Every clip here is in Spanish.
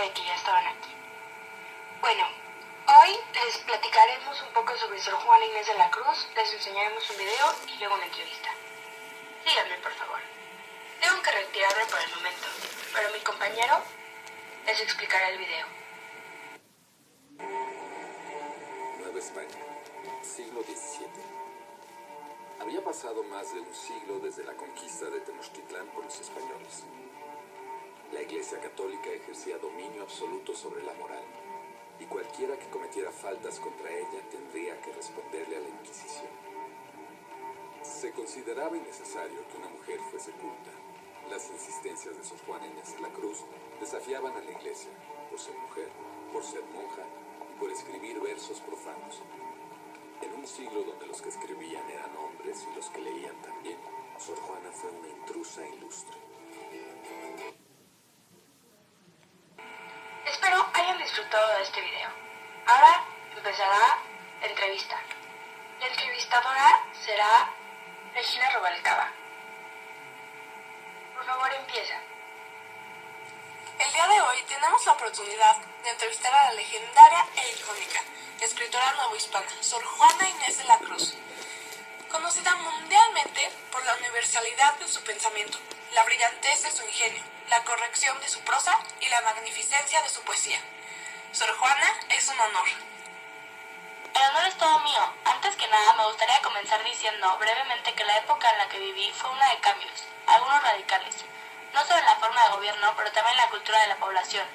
cuenta de que ya estaban aquí. Bueno, hoy les platicaremos un poco sobre Sor Juana Inés de la Cruz, les enseñaremos un video y luego una entrevista. Síganme, por favor. Tengo que retirarme por el momento, pero mi compañero les explicará el video. Nueva España, siglo XVII. Había pasado más de un siglo desde la conquista de Tenochtitlán por los españoles. La Iglesia Católica ejercía dominio absoluto sobre la moral, y cualquiera que cometiera faltas contra ella tendría que responderle a la Inquisición. Se consideraba innecesario que una mujer fuese culta. Las insistencias de Sor Juana Inés de la Cruz desafiaban a la Iglesia por ser mujer, por ser monja y por escribir versos profanos. En un siglo donde los que escribían eran hombres y los que leían también, Sor Juana fue una intrusa ilustre. Espero hayan disfrutado de este video. Ahora empezará la entrevista. La entrevistadora será Regina Rubalcaba. Por favor, empieza. El día de hoy tenemos la oportunidad de entrevistar a la legendaria e icónica escritora novohispana Sor Juana Inés de la Cruz, conocida mundialmente por la universalidad de su pensamiento, la brillantez de su ingenio, la corrección de su prosa y la magnificencia de su poesía. Sor Juana es un honor. El honor es todo mío. Antes que nada, me gustaría comenzar diciendo brevemente que la época en la que viví fue una de cambios, algunos radicales, no solo en la forma de gobierno, pero también en la cultura de la población.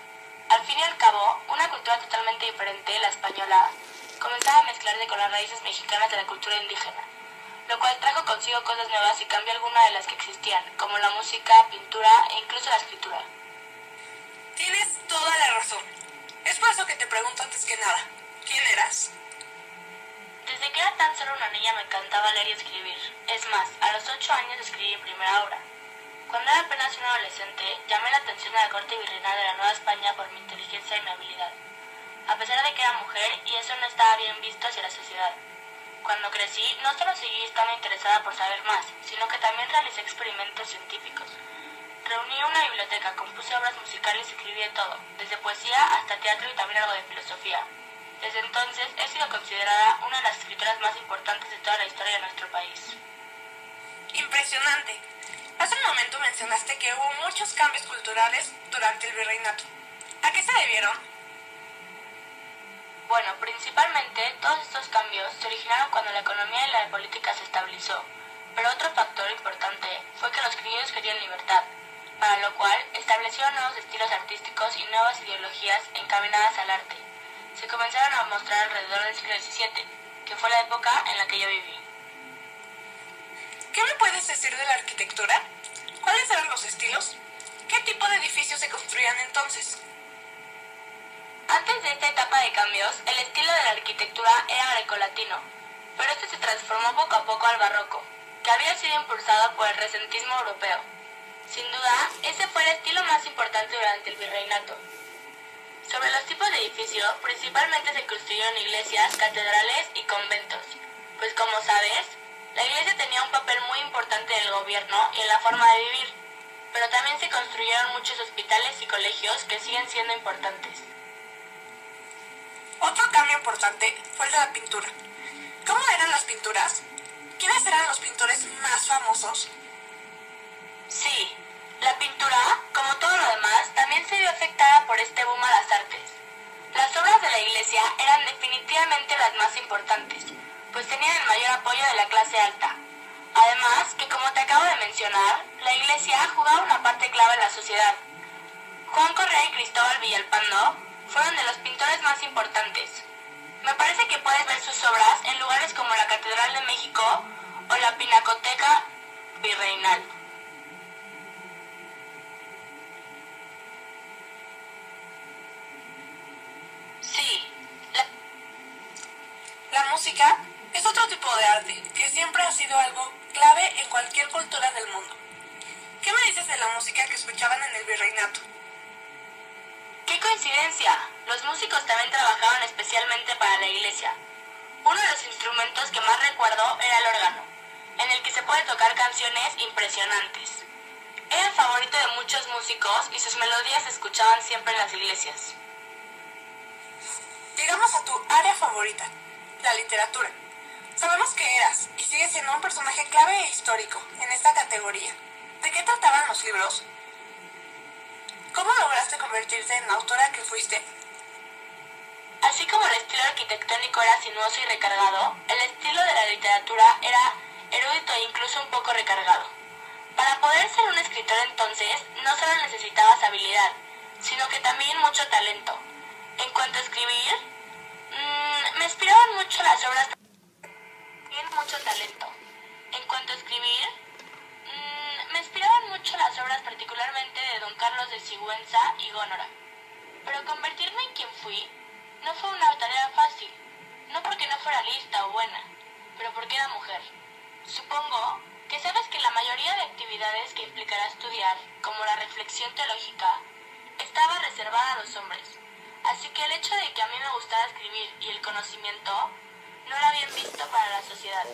Al fin y al cabo, una cultura totalmente diferente, la española, comenzaba a mezclarse con las raíces mexicanas de la cultura indígena, lo cual trajo consigo cosas nuevas y cambió algunas de las que existían, como la música, pintura e incluso la escritura. Tienes toda la razón. Es por eso que te pregunto antes que nada, ¿quién eras? Desde que era tan solo una niña me encantaba leer y escribir. Es más, a los 8 años escribí mi primera obra. Cuando era apenas un adolescente, llamé la atención de la corte virreinal de la Nueva España por mi inteligencia y mi habilidad, a pesar de que era mujer y eso no estaba bien visto hacia la sociedad. Cuando crecí, no solo seguí estando interesada por saber más, sino que también realicé experimentos científicos. Reuní una biblioteca, compuse obras musicales y escribí de todo, desde poesía hasta teatro y también algo de filosofía. Desde entonces he sido considerada una de las escritoras más importantes de toda la historia de nuestro país. Impresionante. Hace un momento mencionaste que hubo muchos cambios culturales durante el virreinato. ¿A qué se debieron? Bueno, principalmente todos estos cambios se originaron cuando la economía y la política se estabilizó, pero otro factor importante fue que los criollos querían libertad, para lo cual establecieron nuevos estilos artísticos y nuevas ideologías encaminadas al arte. Se comenzaron a mostrar alrededor del siglo XVII, que fue la época en la que yo viví. ¿Qué me puedes decir de la arquitectura? ¿Cuáles eran los estilos? ¿Qué tipo de edificios se construían entonces? Antes de esta etapa de cambios, el estilo de la arquitectura era grecolatino, pero este se transformó poco a poco al barroco, que había sido impulsado por el recentismo europeo. Sin duda, ese fue el estilo más importante durante el virreinato. Sobre los tipos de edificios, principalmente se construyeron iglesias, catedrales y conventos, pues como sabes, la iglesia tenía un papel muy importante en el gobierno y en la forma de vivir, pero también se construyeron muchos hospitales y colegios que siguen siendo importantes. Otro cambio importante fue el de la pintura. ¿Cómo eran las pinturas? ¿Quiénes eran los pintores más famosos? Sí, la pintura, como todo lo demás, también se vio afectada por este boom a las artes. Las obras de la iglesia eran definitivamente las más importantes, pues tenían el mayor apoyo de la clase alta. Además, que como te acabo de mencionar, la iglesia jugaba una parte clave en la sociedad. Juan Correa y Cristóbal Villalpando fueron de los pintores más importantes. Me parece que puedes ver sus obras en lugares como la Catedral de México o la Pinacoteca Virreinal. Sí, La música es otro tipo de arte que siempre ha sido algo clave en cualquier cultura del mundo. ¿Qué me dices de la música que escuchaban en el virreinato? ¡Qué coincidencia! Los músicos también trabajaban especialmente para la iglesia. Uno de los instrumentos que más recuerdo era el órgano, en el que se puede tocar canciones impresionantes. Era el favorito de muchos músicos y sus melodías se escuchaban siempre en las iglesias. Llegamos a tu área favorita, la literatura. Sabemos que eras y sigues siendo un personaje clave e histórico en esta categoría. ¿De qué trataban los libros? ¿Cómo lograste convertirte en la autora que fuiste? Así como el estilo arquitectónico era sinuoso y recargado, el estilo de la literatura era erudito e incluso un poco recargado. Para poder ser un escritor entonces, no solo necesitabas habilidad, sino que también mucho talento. En cuanto a escribir, me inspiraban mucho las obras... También mucho talento. En cuanto a escribir, me inspiraban mucho las obras particularmente de Don Carlos de Sigüenza y Góngora. Pero convertirme en quien fui no fue una tarea fácil, no porque no fuera lista o buena, pero porque era mujer. Supongo que sabes que la mayoría de actividades que implicará estudiar, como la reflexión teológica, estaba reservada a los hombres. Así que el hecho de que a mí me gustara escribir y el conocimiento no era bien visto para la sociedad.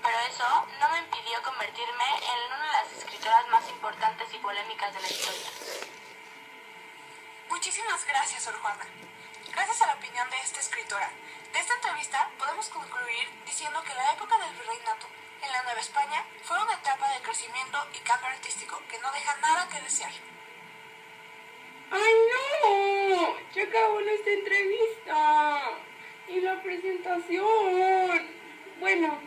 Pero eso no me impidió convertirme en una de las escritoras más importantes y polémicas de la historia. Muchísimas gracias, Sor Juana. Gracias a la opinión de esta escritora, de esta entrevista podemos concluir diciendo que la época del virreinato en la Nueva España fue una etapa de crecimiento y cambio artístico que no deja nada que desear. ¡Ay, no! Ya acabó nuestra entrevista y la presentación. Bueno,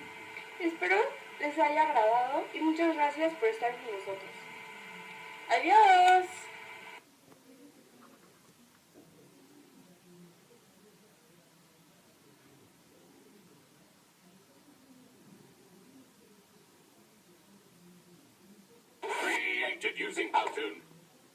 espero les haya agradado y muchas gracias por estar con nosotros. ¡Adiós! Created using Powtoon.